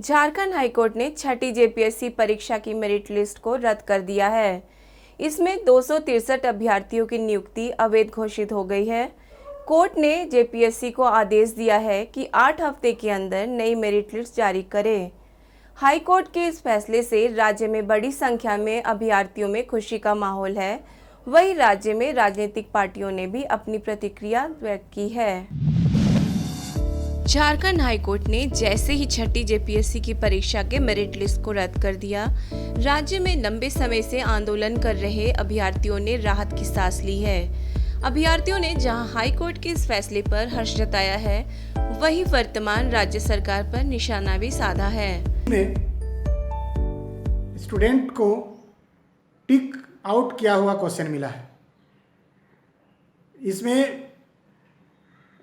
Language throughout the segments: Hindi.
झारखंड हाईकोर्ट ने छठी जेपीएससी परीक्षा की मेरिट लिस्ट को रद्द कर दिया है। इसमें 263 अभ्यर्थियों की नियुक्ति अवैध घोषित हो गई है। कोर्ट ने जेपीएससी को आदेश दिया है कि 8 हफ्ते के अंदर नई मेरिट लिस्ट जारी करे। हाईकोर्ट के इस फैसले से राज्य में बड़ी संख्या में अभ्यर्थियों में खुशी का माहौल है। वहीं राज्य में राजनीतिक पार्टियों ने भी अपनी प्रतिक्रिया व्यक्त की है। झारखंड हाईकोर्ट ने जैसे ही छठी जेपीएससी की परीक्षा के मेरिट लिस्ट को रद्द कर दिया, राज्य में लंबे समय से आंदोलन कर रहे अभ्यर्थियों ने राहत की सांस ली है। अभ्यर्थियों ने जहां हाईकोर्ट के इस फैसले पर हर्ष जताया है, वहीं वर्तमान राज्य सरकार पर निशाना भी साधा है। स्टूडेंट को टिक आउट किया हुआ क्वेश्चन मिला है। इसमें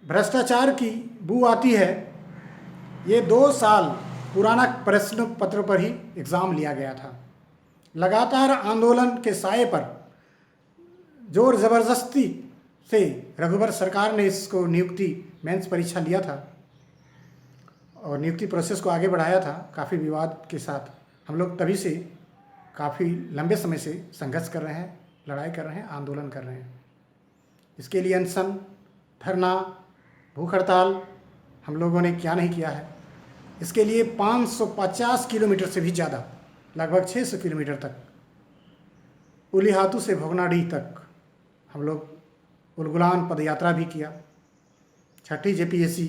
भ्रष्टाचार की बू आती है। ये 2 साल पुराना प्रश्न पत्र पर ही एग्ज़ाम लिया गया था। लगातार आंदोलन के साए पर जोर ज़बरदस्ती से रघुवर सरकार ने इसको नियुक्ति मेंस परीक्षा लिया था और नियुक्ति प्रोसेस को आगे बढ़ाया था काफ़ी विवाद के साथ। हम लोग तभी से काफ़ी लंबे समय से संघर्ष कर रहे हैं, लड़ाई कर रहे हैं, आंदोलन कर रहे हैं। इसके लिए अनशन, धरना, भूख हड़ताल हम लोगों ने क्या नहीं किया है। इसके लिए 550 किलोमीटर से भी ज़्यादा, लगभग 600 किलोमीटर तक उलीहातू से भोगनाडीह तक हम लोग उलगुलान पदयात्रा भी किया। छठी जेपीएससी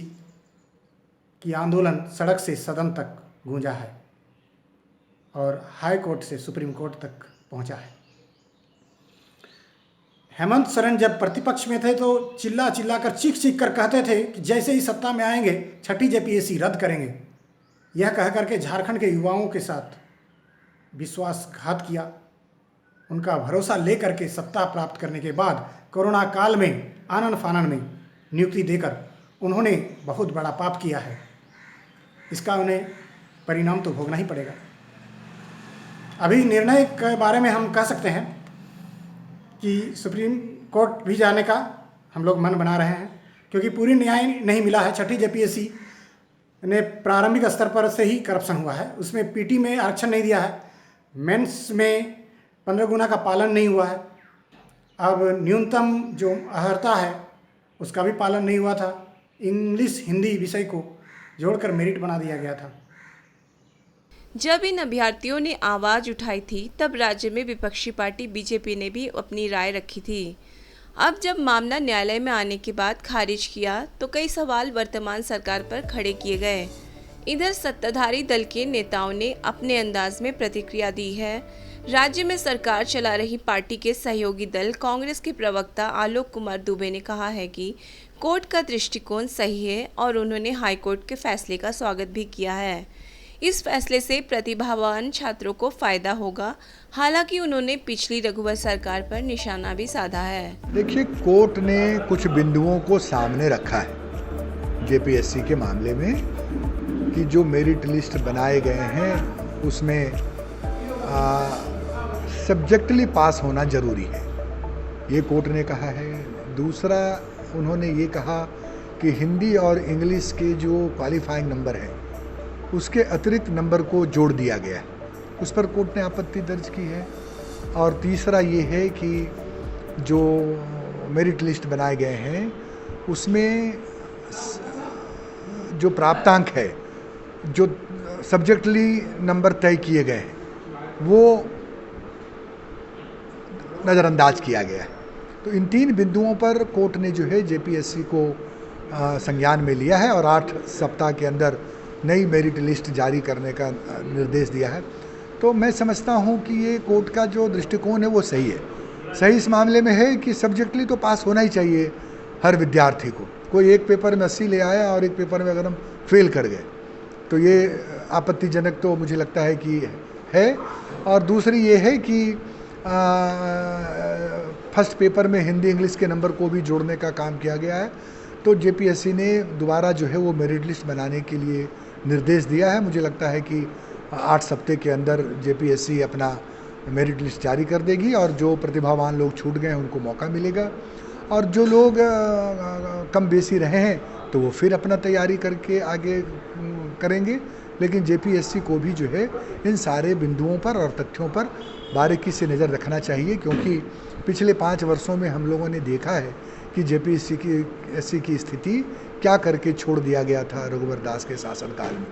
की आंदोलन सड़क से सदन तक गूंजा है और हाई कोर्ट से सुप्रीम कोर्ट तक पहुंचा है। हेमंत सोरेन जब प्रतिपक्ष में थे तो चिल्ला चिल्ला कर चीख कर कहते थे कि जैसे ही सत्ता में आएंगे छठी जेपीएससी रद्द करेंगे। यह कह करके झारखंड के युवाओं के साथ विश्वासघात किया। उनका भरोसा लेकर के सत्ता प्राप्त करने के बाद कोरोना काल में आनन फानन में नियुक्ति देकर उन्होंने बहुत बड़ा पाप किया है। इसका उन्हें परिणाम तो भोगना ही पड़ेगा। अभी निर्णय के बारे में हम कह सकते हैं कि सुप्रीम कोर्ट भी जाने का हम लोग मन बना रहे हैं, क्योंकि पूरी न्याय नहीं मिला है। छठी जेपीएससी ने प्रारंभिक स्तर पर से ही करप्शन हुआ है। उसमें पीटी में आरक्षण नहीं दिया है, मेंस में 15 गुना का पालन नहीं हुआ है। अब न्यूनतम जो अर्हता है उसका भी पालन नहीं हुआ था। इंग्लिश हिंदी विषय को जोड़कर मेरिट बना दिया गया था। जब इन अभ्यर्थियों ने आवाज उठाई थी तब राज्य में विपक्षी पार्टी बीजेपी ने भी अपनी राय रखी थी। अब जब मामला न्यायालय में आने के बाद खारिज किया तो कई सवाल वर्तमान सरकार पर खड़े किए गए। इधर सत्ताधारी दल के नेताओं ने अपने अंदाज में प्रतिक्रिया दी है। राज्य में सरकार चला रही पार्टी के सहयोगी दल कांग्रेस के प्रवक्ता आलोक कुमार दुबे ने कहा है कि कोर्ट का दृष्टिकोण सही है और उन्होंने हाईकोर्ट के फैसले का स्वागत भी किया है। इस फैसले से प्रतिभावान छात्रों को फायदा होगा। हालांकि उन्होंने पिछली रघुवर सरकार पर निशाना भी साधा है। देखिए, कोर्ट ने कुछ बिंदुओं को सामने रखा है जेपीएससी के मामले में कि जो मेरिट लिस्ट बनाए गए हैं उसमें सब्जेक्टली पास होना जरूरी है, ये कोर्ट ने कहा है। दूसरा, उन्होंने ये कहा कि हिंदी और इंग्लिश के जो क्वालिफाइंग नंबर हैं उसके अतिरिक्त नंबर को जोड़ दिया गया, उस पर कोर्ट ने आपत्ति दर्ज की है। और तीसरा ये है कि जो मेरिट लिस्ट बनाए गए हैं उसमें जो प्राप्तांक है, जो सब्जेक्टली नंबर तय किए गए हैं, वो नज़रअंदाज किया गया है। तो इन 3 बिंदुओं पर कोर्ट ने जो है जेपीएससी को संज्ञान में लिया है और 8 सप्ताह के अंदर नई मेरिट लिस्ट जारी करने का निर्देश दिया है। तो मैं समझता हूं कि ये कोर्ट का जो दृष्टिकोण है वो सही है। सही इस मामले में है कि सब्जेक्टली तो पास होना ही चाहिए हर विद्यार्थी को। कोई एक पेपर में 80 ले आया और एक पेपर में अगर हम फेल कर गए तो ये आपत्तिजनक तो मुझे लगता है कि है। और दूसरी ये है कि फर्स्ट पेपर में हिंदी इंग्लिश के नंबर को भी जोड़ने का काम किया गया है। तो जेपीएससी ने दोबारा जो है वो मेरिट लिस्ट बनाने के लिए निर्देश दिया है। मुझे लगता है कि 8 सप्ताह के अंदर जेपीएससी अपना मेरिट लिस्ट जारी कर देगी और जो प्रतिभावान लोग छूट गए हैं उनको मौका मिलेगा और जो लोग कम बेसी रहे हैं तो वो फिर अपना तैयारी करके आगे करेंगे। लेकिन जेपीएससी को भी जो है इन सारे बिंदुओं पर और तथ्यों पर बारीकी से नज़र रखना चाहिए, क्योंकि पिछले 5 वर्षों में हम लोगों ने देखा है कि जेपीएससी की स्थिति क्या करके छोड़ दिया गया था रघुवर दास के शासनकाल में।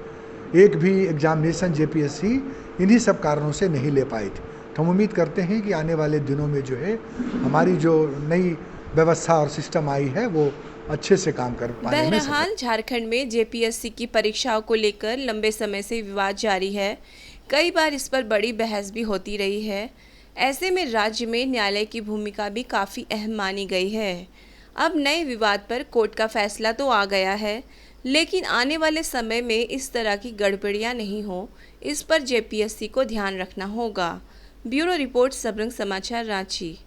एक भी एग्जामिनेशन जेपीएससी इन्हीं सब कारणों से नहीं ले पाई थी। तो हम उम्मीद करते हैं कि आने वाले दिनों में जो है हमारी जो नई व्यवस्था और सिस्टम आई है वो अच्छे से काम कर पाने में बहरहाल झारखंड में जेपीएससी की परीक्षाओं को लेकर लंबे समय से विवाद जारी है। कई बार इस पर बड़ी बहस भी होती रही है। ऐसे में राज्य में न्यायालय की भूमिका भी काफ़ी अहम मानी गई है। अब नए विवाद पर कोर्ट का फैसला तो आ गया है, लेकिन आने वाले समय में इस तरह की गड़बड़ियां नहीं हो, इस पर जेपीएससी को ध्यान रखना होगा। ब्यूरो रिपोर्ट, सबरंग समाचार, रांची।